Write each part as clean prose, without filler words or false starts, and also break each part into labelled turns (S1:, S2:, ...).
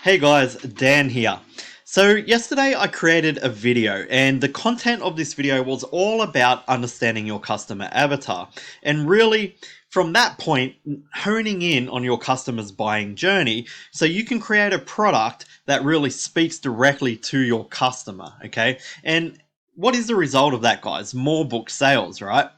S1: Hey guys, Dan here. So yesterday I created a video and the content of this video was all about understanding your customer avatar and really from that point honing in on your customer's buying journey so you can create a product that really speaks directly to your customer, okay? And what is the result of that, guys? More book sales, right?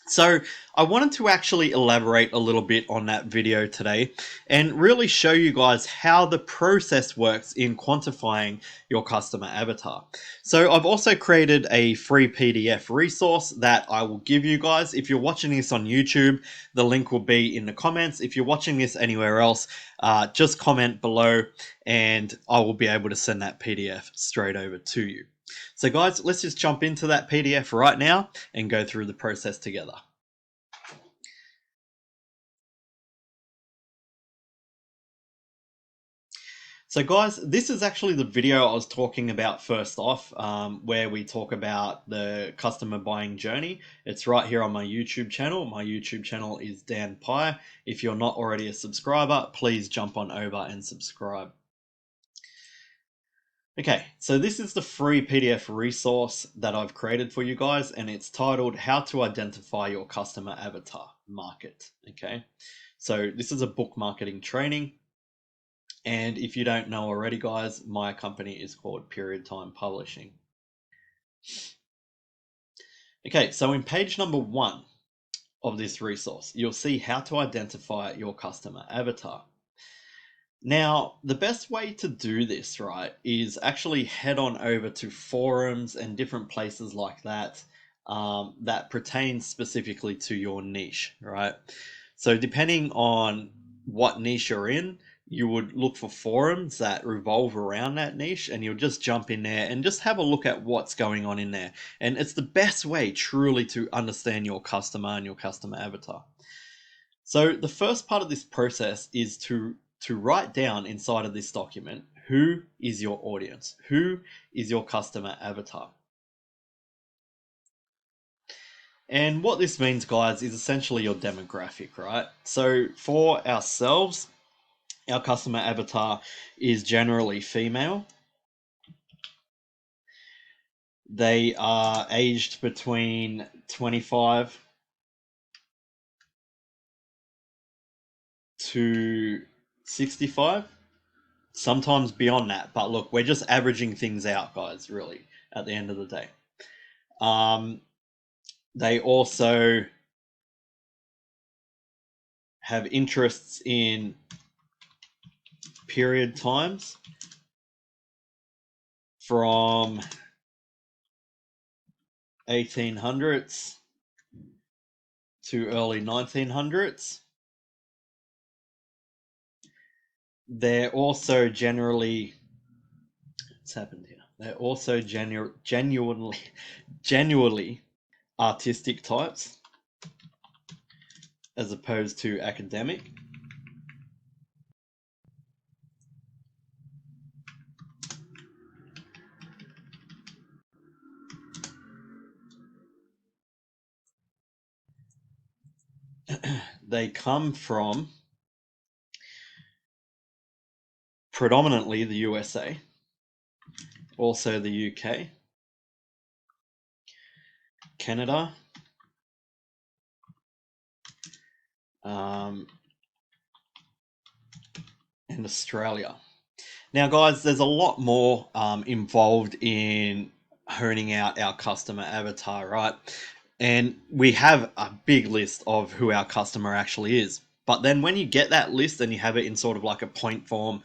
S1: So I wanted to actually elaborate a little bit on that video today and really show you guys how the process works in quantifying your customer avatar. So I've also created a free PDF resource that I will give you guys. If you're watching this on YouTube, the link will be in the comments. If you're watching this anywhere else, just comment below and I will be able to send that PDF straight over to you. So guys, let's just jump into that PDF right now and go through the process together. So guys, this is actually the video I was talking about first off, where we talk about the customer buying journey. It's right here on my YouTube channel. My YouTube channel is Dan Pye. If you're not already a subscriber, please jump on over and subscribe. Okay, so this is the free PDF resource that I've created for you guys, and it's titled How to Identify Your Customer Avatar Market. Okay, so this is a book marketing training. And if you don't know already, guys, my company is called Period Time Publishing. Okay, so in page number 1 of this resource, you'll see how to identify your customer avatar. Now, the best way to do this, right, is actually head on over to forums and different places like that that pertain specifically to your niche, right? So depending on what niche you're in, you would look for forums that revolve around that niche and you'll just jump in there and just have a look at what's going on in there. And it's the best way truly to understand your customer and your customer avatar. So the first part of this process is to write down inside of this document, who is your audience? Who is your customer avatar? And what this means, guys, is essentially your demographic, right? So for ourselves, our customer avatar is generally female. They are aged between 25 to 65, sometimes beyond that. But look, we're just averaging things out, guys, really, at the end of the day. They also have interests in period times from 1800s to early 1900s. They're also generally, what's happened here? They're also genuinely artistic types as opposed to academic. They come from predominantly the USA, also the UK, Canada, and Australia. Now, guys, there's a lot more involved in honing out our customer avatar, right? And we have a big list of who our customer actually is. But then when you get that list and you have it in sort of like a point form,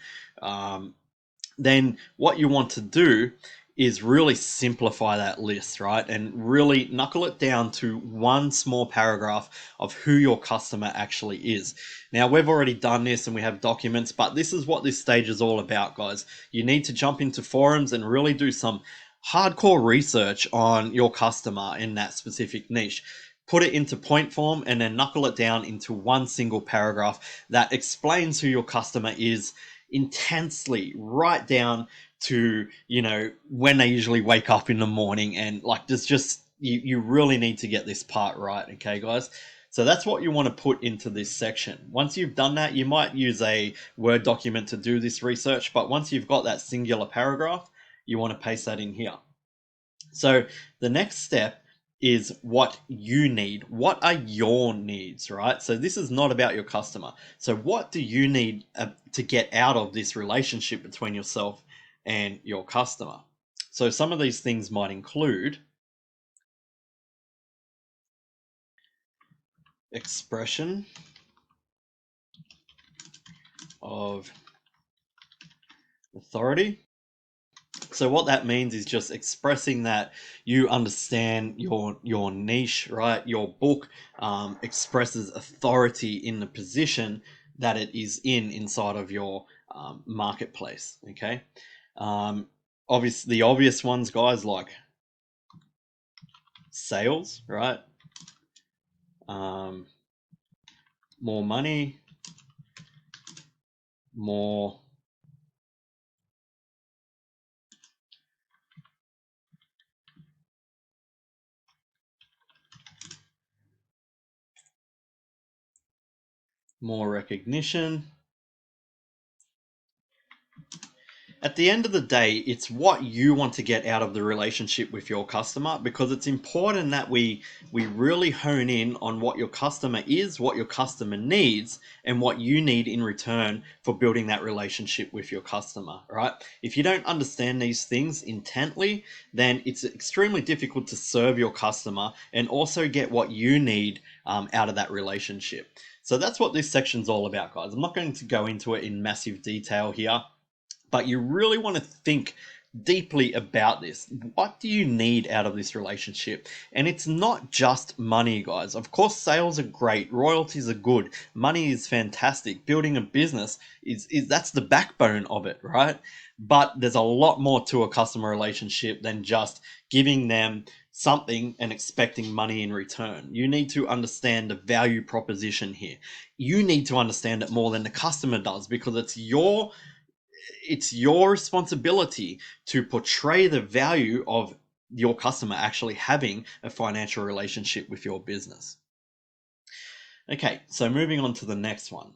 S1: then what you want to do is really simplify that list, right? And really knuckle it down to one small paragraph of who your customer actually is. Now, we've already done this and we have documents, but this is what this stage is all about, guys. You need to jump into forums and really do some hardcore research on your customer in that specific niche. Put it into point form and then knuckle it down into one single paragraph that explains who your customer is intensely, right down to, you know, when they usually wake up in the morning. And like, there's just, you really need to get this part right. Okay, guys. So that's what you want to put into this section. Once you've done that, you might use a Word document to do this research, but once you've got that singular paragraph, you want to paste that in here. So the next step is what you need. What are your needs, right? So this is not about your customer. So what do you need to get out of this relationship between yourself and your customer? So some of these things might include expression of authority. So what that means is just expressing that you understand your niche, right? Your book expresses authority in the position that it is inside of your marketplace. Okay, obviously the obvious ones, guys, like sales, right? More money, more recognition. At the end of the day, it's what you want to get out of the relationship with your customer, because it's important that we really hone in on what your customer is, what your customer needs, and what you need in return for building that relationship with your customer, right? If you don't understand these things intently, then it's extremely difficult to serve your customer and also get what you need out of that relationship. So that's what this section's all about, guys. I'm not going to go into it in massive detail here, but you really want to think deeply about this. What do you need out of this relationship? And it's not just money, guys. Of course, sales are great, royalties are good, money is fantastic. Building a business is that's the backbone of it, right? But there's a lot more to a customer relationship than just giving them something and expecting money in return. You need to understand the value proposition here. You need to understand it more than the customer does, because it's your responsibility to portray the value of your customer actually having a financial relationship with your business. Okay, so moving on to the next one.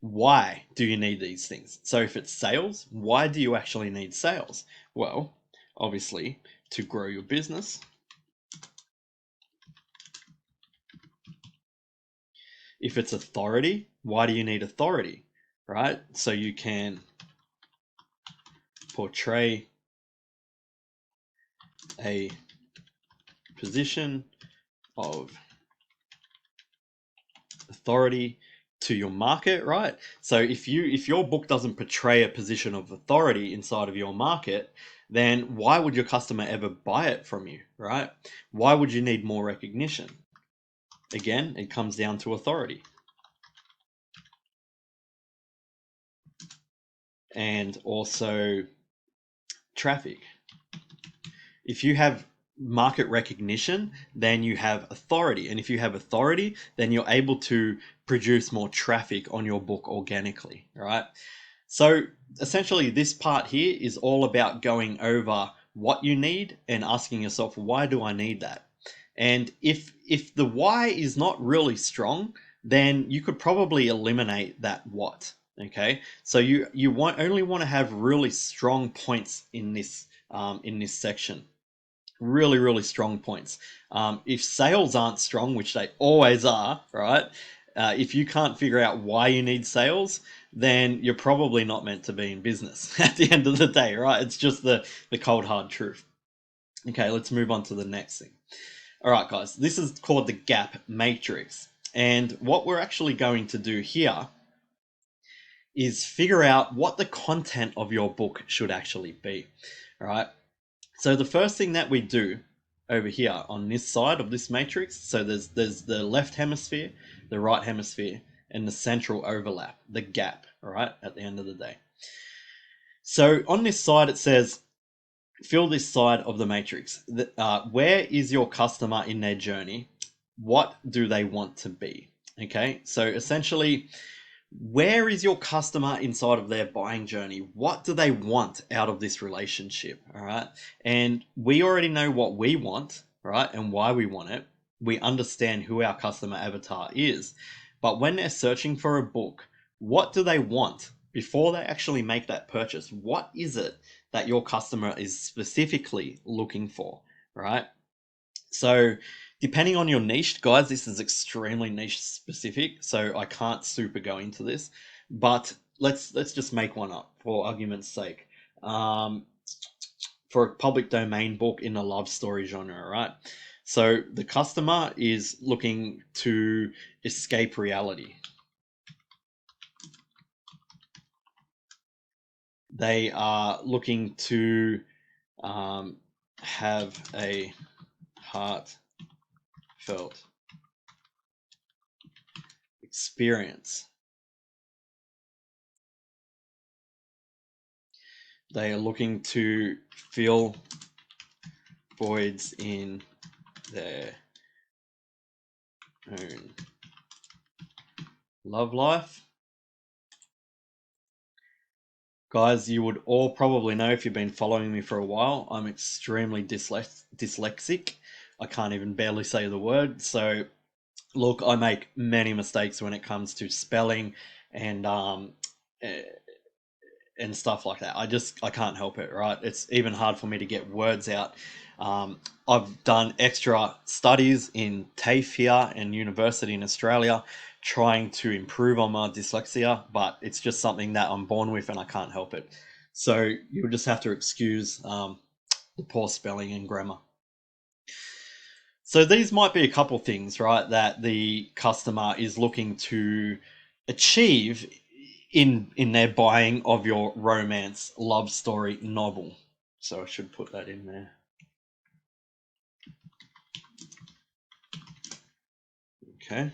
S1: Why do you need these things? So if it's sales, why do you actually need sales? Well, obviously to grow your business. If it's authority, why do you need authority? Right? So you can portray a position of authority to your market, right? So if your book doesn't portray a position of authority inside of your market, then why would your customer ever buy it from you, right? Why would you need more recognition? Again, it comes down to authority. And also traffic. If you have market recognition, then you have authority. And if you have authority, then you're able to produce more traffic on your book organically, right? So essentially this part here is all about going over what you need and asking yourself, why do I need that? And if the why is not really strong, then you could probably eliminate that what. Okay, so you only want to have really strong points in this section. Really strong points. If sales aren't strong, which they always are, right? If you can't figure out why you need sales, then you're probably not meant to be in business at the end of the day, right? It's just the cold hard truth. Okay, let's move on to the next thing. All right, guys, this is called the gap matrix. And what we're actually going to do here is figure out what the content of your book should actually be. All right. So the first thing that we do over here on this side of this matrix, so there's the left hemisphere, the right hemisphere, and the central overlap, the gap, all right, at the end of the day. So on this side, it says, fill this side of the matrix. Where is your customer in their journey? What do they want to be? Okay, so essentially, where is your customer inside of their buying journey? What do they want out of this relationship? All right. And we already know what we want, right? And why we want it. we understand who our customer avatar is. But when they're searching for a book, what do they want before they actually make that purchase? What is it that your customer is specifically looking for, right? So depending on your niche, guys, this is extremely niche specific, so I can't super go into this, but let's just make one up for argument's sake. For a public domain book in a love story genre, right? So the customer is looking to escape reality. They are looking to have a heartfelt experience. They are looking to fill voids in their own love life. Guys, you would all probably know if you've been following me for a while, I'm extremely dyslexic. I can't even barely say the word. So, look, I make many mistakes when it comes to spelling and eh, and stuff like that. I can't help it, right? It's even hard for me to get words out. I've done extra studies in TAFE here and university in Australia, trying to improve on my dyslexia, but it's just something that I'm born with and I can't help it. So you'll just have to excuse the poor spelling and grammar. So these might be a couple things, right, that the customer is looking to achieve in their buying of your romance love story novel. So I should put that in there. Okay.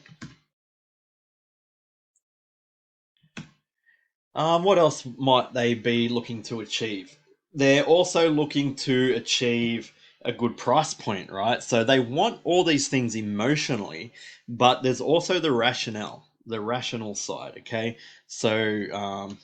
S1: What else might they be looking to achieve? They're also looking to achieve a good price point, right? So they want all these things emotionally, but there's also the rational side, okay? So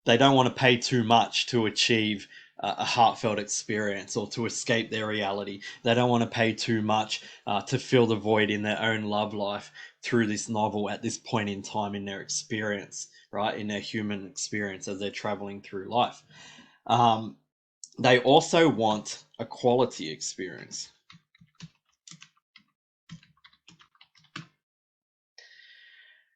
S1: they don't want to pay too much to achieve a heartfelt experience or to escape their reality. They don't want to pay too much to fill the void in their own love life through this novel at this point in time in their experience, right? In their human experience as they're traveling through life. They also want a quality experience.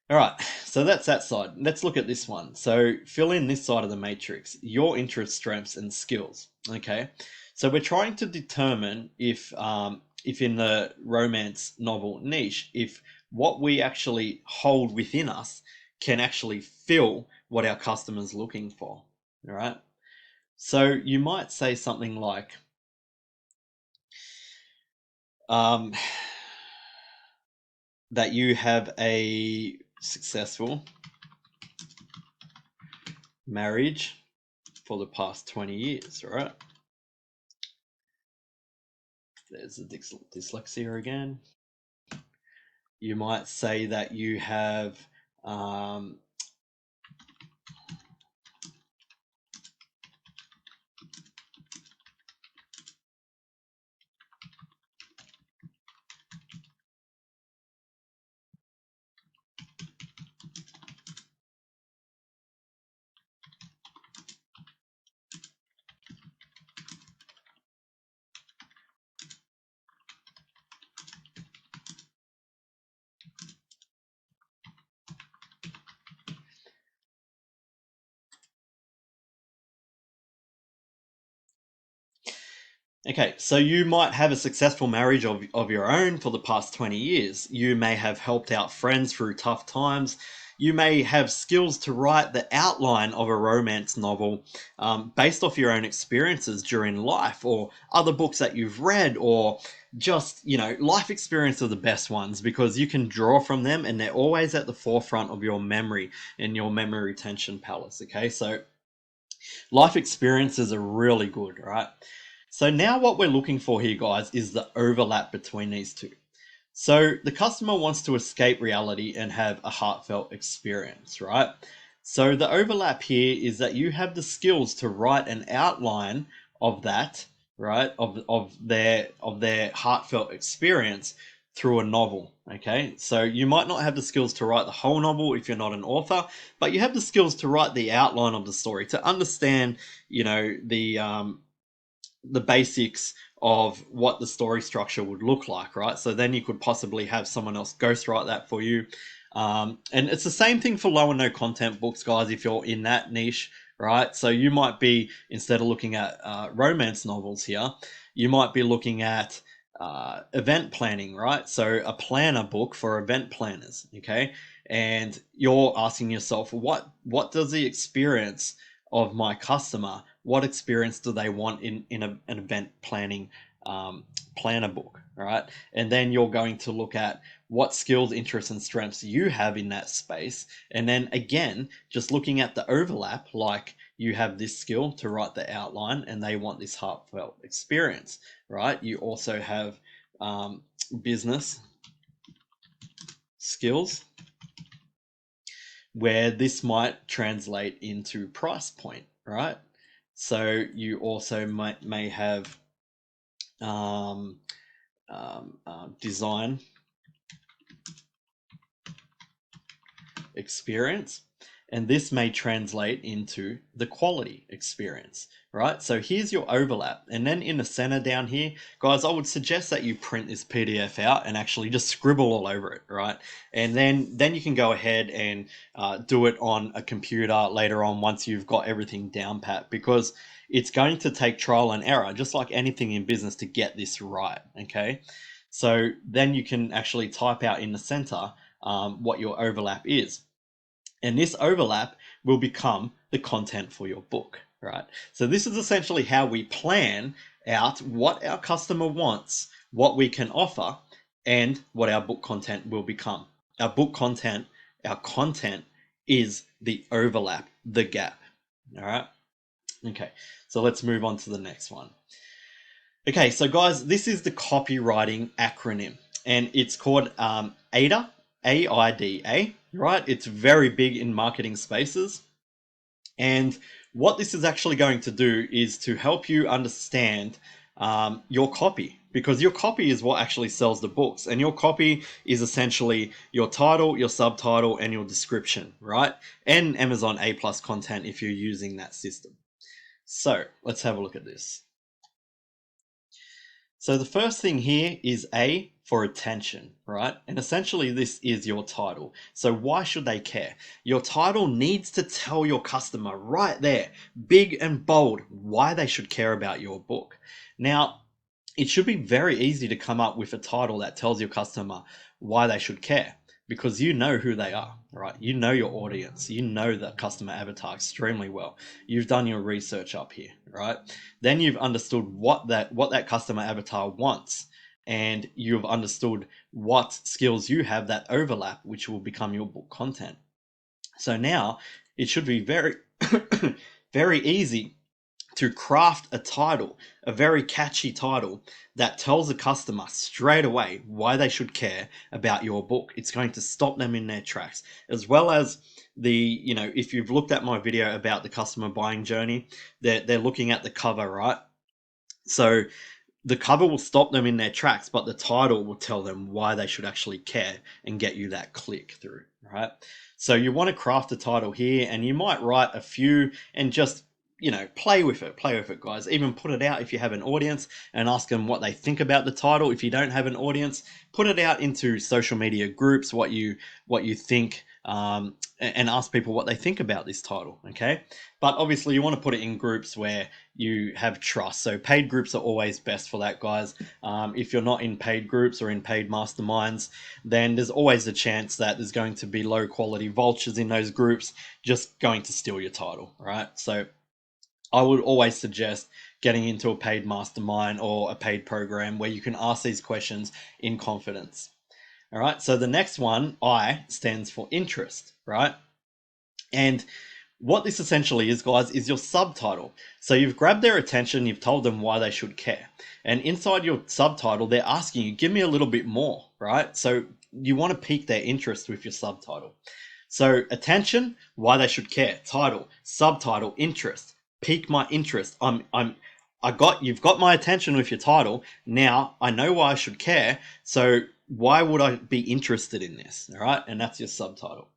S1: All right, so that's that side. Let's look at this one. So fill in this side of the matrix, your interests, strengths, and skills. Okay, so we're trying to determine if in the romance novel niche, if what we actually hold within us can actually fill what our customer's looking for. All right, so you might say something like, um, that you have a successful marriage for the past 20 years, right? There's the dyslexia again. You might say that you have um, okay, so you might have a successful marriage of your own for the past 20 years. You may have helped out friends through tough times. You may have skills to write the outline of a romance novel based off your own experiences during life or other books that you've read, or just, life experience are the best ones because you can draw from them and they're always at the forefront of your memory in your memory retention palace. Okay, so life experiences are really good, right? So now what we're looking for here, guys, is the overlap between these two. So the customer wants to escape reality and have a heartfelt experience, right? So the overlap here is that you have the skills to write an outline of that, right, of their heartfelt experience through a novel. Okay, so you might not have the skills to write the whole novel if you're not an author, but you have the skills to write the outline of the story, to understand, you know, the basics of what the story structure would look like, right? So then you could possibly have someone else ghostwrite that for you. And it's the same thing for low and no content books, guys, if you're in that niche, right? So you might be, instead of looking at romance novels here, you might be looking at event planning, right? So a planner book for event planners, okay? And you're asking yourself, what does the experience of my customer, what experience do they want in an event planning planner book, right? And then you're going to look at what skills, interests, and strengths you have in that space. And then again, just looking at the overlap, like you have this skill to write the outline and they want this heartfelt experience, right? You also have business skills, where this might translate into price point, right? So you also may have design experience, and this may translate into the quality experience, right? So here's your overlap, and then in the center down here, guys, I would suggest that you print this PDF out and actually just scribble all over it, right? And then you can go ahead and do it on a computer later on once you've got everything down pat, because it's going to take trial and error, just like anything in business, to get this right, okay? So then you can actually type out in the center what your overlap is. And this overlap will become the content for your book, right? So this is essentially how we plan out what our customer wants, what we can offer, and what our book content will become. Our book content, our content is the overlap, the gap, all right? Okay, so let's move on to the next one. Okay, so guys, this is the copywriting acronym, and it's called AIDA, AIDA, right? It's very big in marketing spaces. And what this is actually going to do is to help you understand your copy, because your copy is what actually sells the books, and your copy is essentially your title, your subtitle, and your description, right? And Amazon A+ content if you're using that system. So let's have a look at this. So the first thing here is A for attention, right? And essentially this is your title. So why should they care? Your title needs to tell your customer right there, big and bold, why they should care about your book. Now, it should be very easy to come up with a title that tells your customer why they should care, because you know who they are, right? You know your audience, you know the customer avatar extremely well. You've done your research up here, right? Then you've understood what that customer avatar wants, and you've understood what skills you have that overlap, which will become your book content. So now it should be very very easy to craft a title, a very catchy title that tells the customer straight away why they should care about your book. It's going to stop them in their tracks, as well as if you've looked at my video about the customer buying journey, they're looking at the cover, right? So the cover will stop them in their tracks, but the title will tell them why they should actually care and get you that click through, right? So you want to craft a title here, and you might write a few and just play with it, guys. Even put it out if you have an audience and ask them what they think about the title. If you don't have an audience, put it out into social media groups, what you think, and ask people what they think about this title, okay? But obviously you want to put it in groups where you have trust. So paid groups are always best for that, guys. If you're not in paid groups or in paid masterminds, then there's always a chance that there's going to be low quality vultures in those groups just going to steal your title, right? So I would always suggest getting into a paid mastermind or a paid program where you can ask these questions in confidence. All right, so the next one, I, stands for interest, right? And what this essentially is, guys, is your subtitle. So you've grabbed their attention, you've told them why they should care. And inside your subtitle, they're asking you, give me a little bit more, right? So you want to pique their interest with your subtitle. So attention, why they should care. Title, subtitle, interest. Pique my interest. you've got my attention with your title. Now I know why I should care. So why would I be interested in this? All right. And that's your subtitle.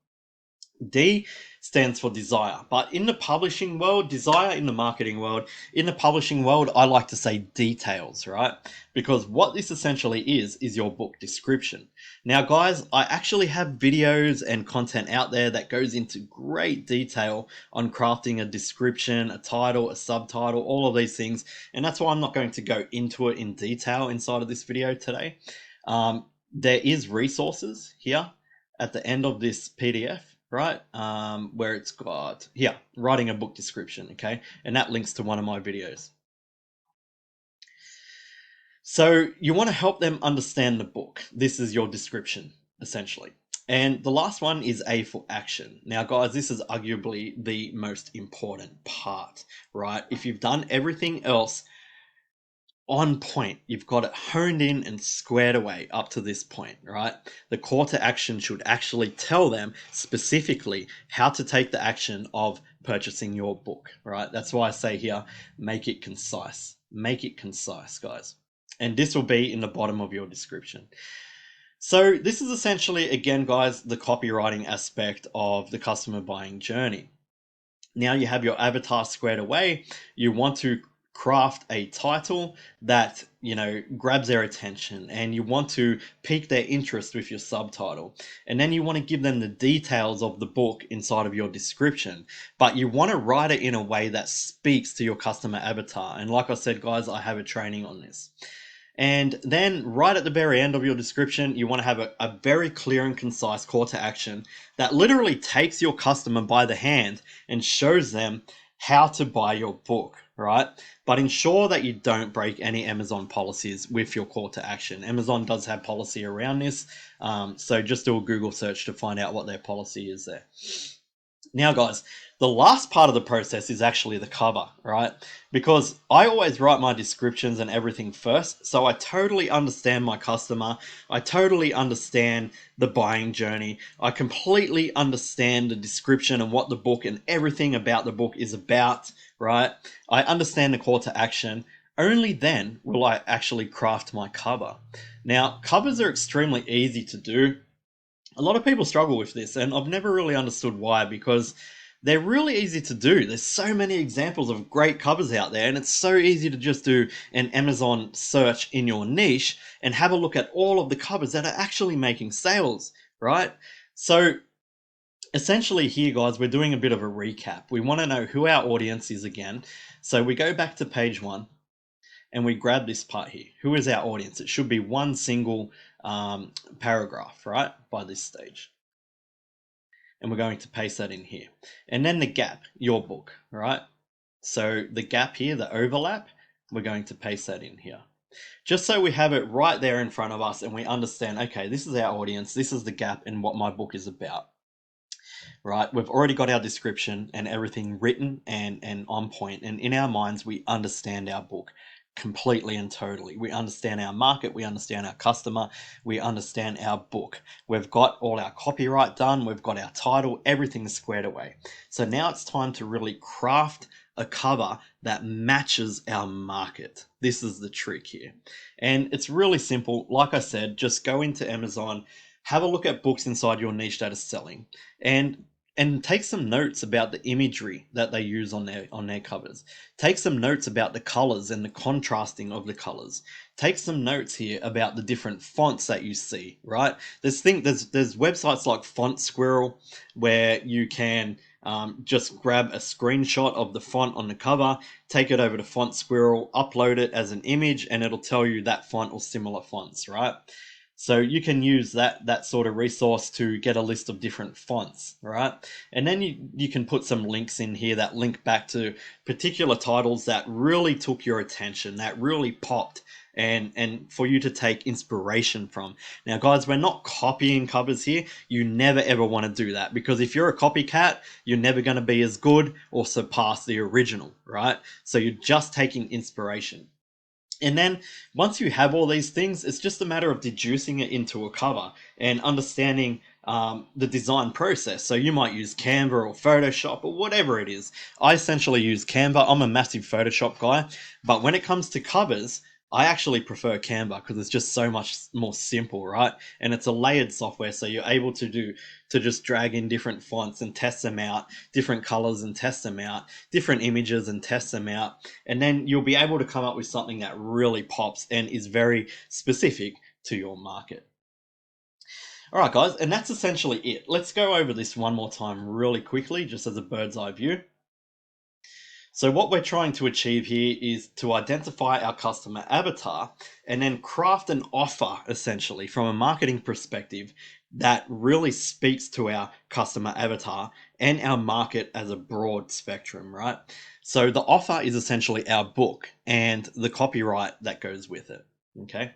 S1: D stands for desire. But in the publishing world, desire in the marketing world, in the publishing world, I like to say details, right? Because what this essentially is your book description. Now, guys, I actually have videos and content out there that goes into great detail on crafting a description, a title, a subtitle, all of these things. And that's why I'm not going to go into it in detail inside of this video today. There is resources here at the end of this PDF, right? Where it's got here, writing a book description, okay? And that links to one of my videos. So you want to help them understand the book. This is your description, essentially. And the last one is A for action. Now, guys, this is arguably the most important part, right? If you've done everything else on point, you've got it honed in and squared away up to this point, right? The call to action should actually tell them specifically how to take the action of purchasing your book, right? That's why I say here, make it concise. Make it concise, guys. And this will be in the bottom of your description. So this is essentially, again, guys, the copywriting aspect of the customer buying journey. Now you have your avatar squared away. You want to craft a title that, you know, grabs their attention, and you want to pique their interest with your subtitle. And then you want to give them the details of the book inside of your description, but you want to write it in a way that speaks to your customer avatar. And like I said, guys, I have a training on this. And then right at the very end of your description, you want to have a very clear and concise call to action that literally takes your customer by the hand and shows them how to buy your book, right? But ensure that you don't break any Amazon policies with your call to action. Amazon does have policy around this, so just do a Google search to find out what their policy is there. Now, guys, the last part of the process is actually the cover, right? Because I always write my descriptions and everything first, so I totally understand my customer. I totally understand the buying journey. I completely understand the description and what the book and everything about the book is about, right? I understand the call to action. Only then will I actually craft my cover. Now, covers are extremely easy to do. A lot of people struggle with this, and I've never really understood why, because they're really easy to do. There's so many examples of great covers out there, and it's so easy to just do an Amazon search in your niche and have a look at all of the covers that are actually making sales, right? So essentially here, guys, we're doing a bit of a recap. We want to know who our audience is again. So we go back to page 1 and we grab this part here. Who is our audience? It should be one single paragraph, right, by this stage. And we're going to paste that in here. And then the gap, your book, right? So the gap here, the overlap, we're going to paste that in here. Just so we have it right there in front of us and we understand, okay, this is our audience, this is the gap and what my book is about. Right, we've already got our description and everything written and on point, and in our minds we understand our book completely and totally. We understand our market, we understand our customer, we understand our book. We've got all our copyright done, we've got our title, everything's squared away. So now it's time to really craft a cover that matches our market. This is the trick here. And it's really simple. Like I said, just go into Amazon, have a look at books inside your niche that are selling, and take some notes about the imagery that they use on their covers. Take some notes about the colors and the contrasting of the colors. Take some notes here about the different fonts that you see, right? There's websites like Font Squirrel where you can just grab a screenshot of the font on the cover, take it over to Font Squirrel, upload it as an image, and it'll tell you that font or similar fonts, right? So you can use that sort of resource to get a list of different fonts, right? And then you can put some links in here that link back to particular titles that really took your attention, that really popped, and for you to take inspiration from. Now, guys, we're not copying covers here. You never ever want to do that, because if you're a copycat, you're never going to be as good or surpass the original, right? So you're just taking inspiration. And then once you have all these things, it's just a matter of deducing it into a cover and understanding the design process. So you might use Canva or Photoshop or whatever it is. I essentially use Canva. I'm a massive Photoshop guy, but when it comes to covers, I actually prefer Canva because it's just so much more simple, right? And it's a layered software, so you're able to just drag in different fonts and test them out, different colors and test them out, different images and test them out, and then you'll be able to come up with something that really pops and is very specific to your market. All right, guys, and that's essentially it. Let's go over this one more time really quickly, just as a bird's eye view. So what we're trying to achieve here is to identify our customer avatar and then craft an offer, essentially, from a marketing perspective that really speaks to our customer avatar and our market as a broad spectrum, right? So the offer is essentially our book and the copyright that goes with it, okay?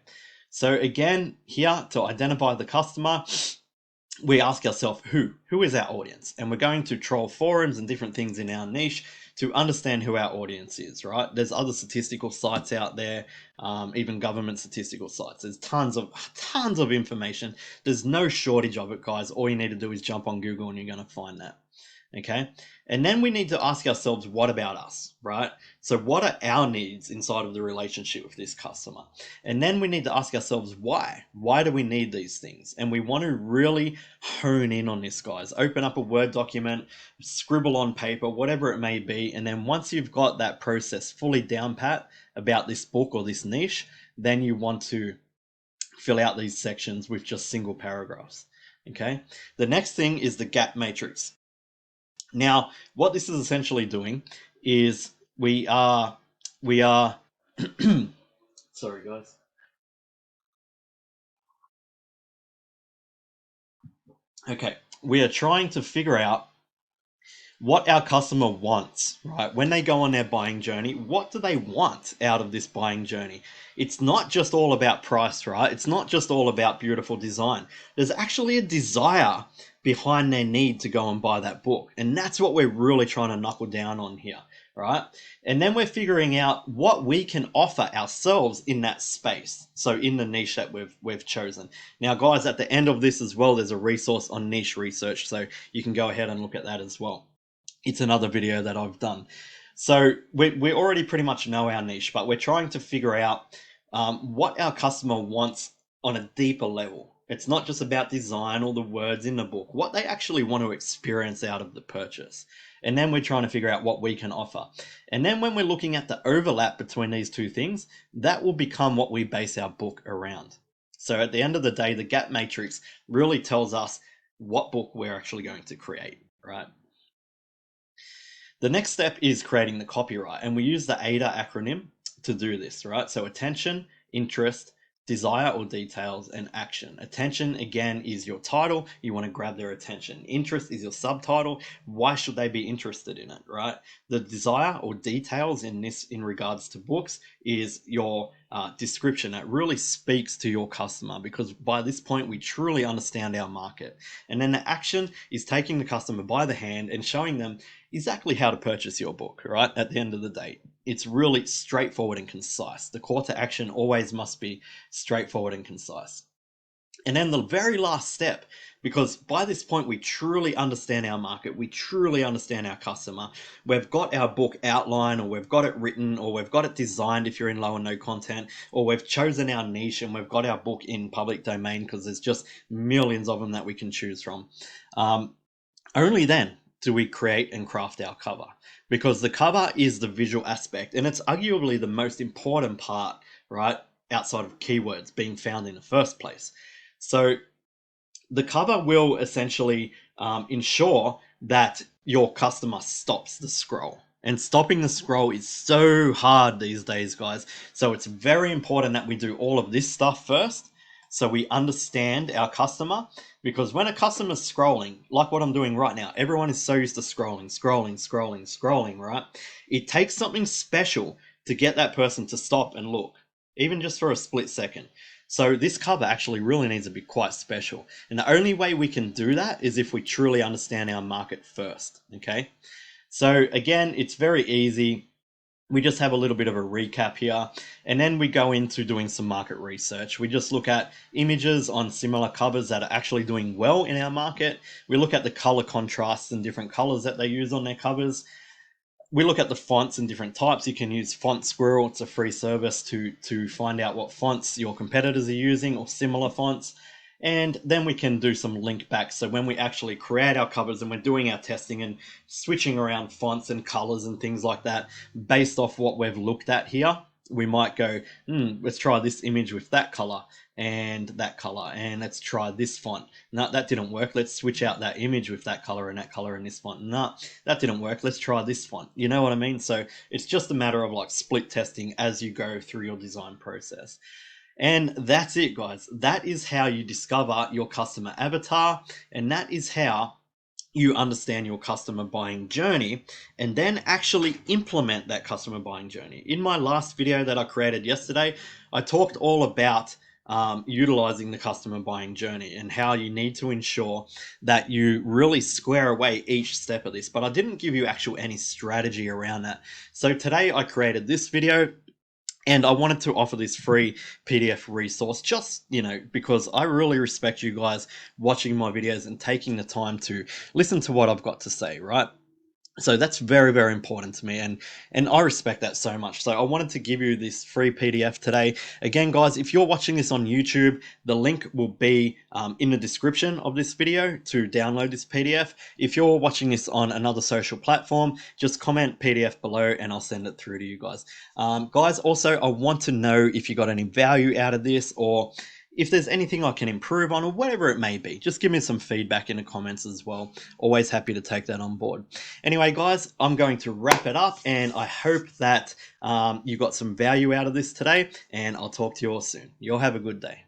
S1: So again, here to identify the customer, we ask ourselves who is our audience, and we're going to troll forums and different things in our niche to understand who our audience is, right? There's other statistical sites out there, even government statistical sites. There's tons of information. There's no shortage of it, guys. All you need to do is jump on Google and you're going to find that. Okay, and then we need to ask ourselves, what about us, right? So what are our needs inside of the relationship with this customer? And then we need to ask ourselves, why do we need these things? And we want to really hone in on this, guys. Open up a Word document, scribble on paper, whatever it may be, and then once you've got that process fully down pat about this book or this niche, then you want to fill out these sections with just single paragraphs. Okay, the next thing is the gap matrix. Now, what this is essentially doing is we are sorry guys. Okay, we are trying to figure out what our customer wants, right? When they go on their buying journey, what do they want out of this buying journey? It's not just all about price, right? It's not just all about beautiful design. There's actually a desire behind their need to go and buy that book. And that's what we're really trying to knuckle down on here, right? And then we're figuring out what we can offer ourselves in that space. So in the niche that we've chosen. Now, guys, at the end of this as well, there's a resource on niche research. So you can go ahead and look at that as well. It's another video that I've done. So we already pretty much know our niche, but we're trying to figure out what our customer wants on a deeper level. It's not just about design or the words in the book, what they actually want to experience out of the purchase. And then we're trying to figure out what we can offer. And then when we're looking at the overlap between these two things, that will become what we base our book around. So at the end of the day, the gap matrix really tells us what book we're actually going to create, right? The next step is creating the copyright, and we use the AIDA acronym to do this, right? So attention, interest, desire or details, and action. Attention, again, is your title. You want to grab their attention. Interest is your subtitle. Why should they be interested in it, right? The desire or details in regards to books is your description that really speaks to your customer, because by this point we truly understand our market. And then the action is taking the customer by the hand and showing them exactly how to purchase your book, right? At the end of the day, it's really straightforward and concise. The call to action always must be straightforward and concise. And then the very last step, because by this point we truly understand our market, we truly understand our customer. We've got our book outline, or we've got it written, or we've got it designed if you're in low and no content, or we've chosen our niche and we've got our book in public domain, because there's just millions of them that we can choose from. Only then do we create and craft our cover, because the cover is the visual aspect, and it's arguably the most important part, right, outside of keywords being found in the first place. So the cover will essentially ensure that your customer stops the scroll. And stopping the scroll is so hard these days, guys. So it's very important that we do all of this stuff first, so we understand our customer. Because when a customer's scrolling, like what I'm doing right now, everyone is so used to scrolling, right? It takes something special to get that person to stop and look, even just for a split second. So this cover actually really needs to be quite special. And the only way we can do that is if we truly understand our market first, okay? So again, it's very easy. we just have a little bit of a recap here, and then we go into doing some market research. We just look at images on similar covers that are actually doing well in our market. We look at the color contrasts and different colors that they use on their covers. We look at the fonts and different types. You can use Font Squirrel. It's a free service to find out what fonts your competitors are using or similar fonts. And then we can do some link back. So when we actually create our covers and we're doing our testing and switching around fonts and colors and things like that, based off what we've looked at here, we might go, let's try this image with that color and that color, and let's try this font. No, that didn't work. Let's switch out that image with that color and this font. No, that didn't work. Let's try this font. You know what I mean? So it's just a matter of like split testing as you go through your design process. And that's it, guys. That is how you discover your customer avatar, and that is how you understand your customer buying journey and then actually implement that customer buying journey. In my last video that I created yesterday, I talked all about utilizing the customer buying journey and how you need to ensure that you really square away each step of this, but I didn't give you any strategy around that. So today I created this video, and I wanted to offer this free PDF resource just, because I really respect you guys watching my videos and taking the time to listen to what I've got to say, right? So that's very, very important to me, and I respect that so much. So I wanted to give you this free PDF today. Again, guys, if you're watching this on YouTube, the link will be in the description of this video to download this PDF. If you're watching this on another social platform, just comment PDF below and I'll send it through to you guys. Guys, also, I want to know if you got any value out of this, or if there's anything I can improve on, or whatever it may be. Just give me some feedback in the comments as well. Always happy to take that on board. Anyway, guys, I'm going to wrap it up, and I hope that you got some value out of this today, and I'll talk to you all soon. You all have a good day.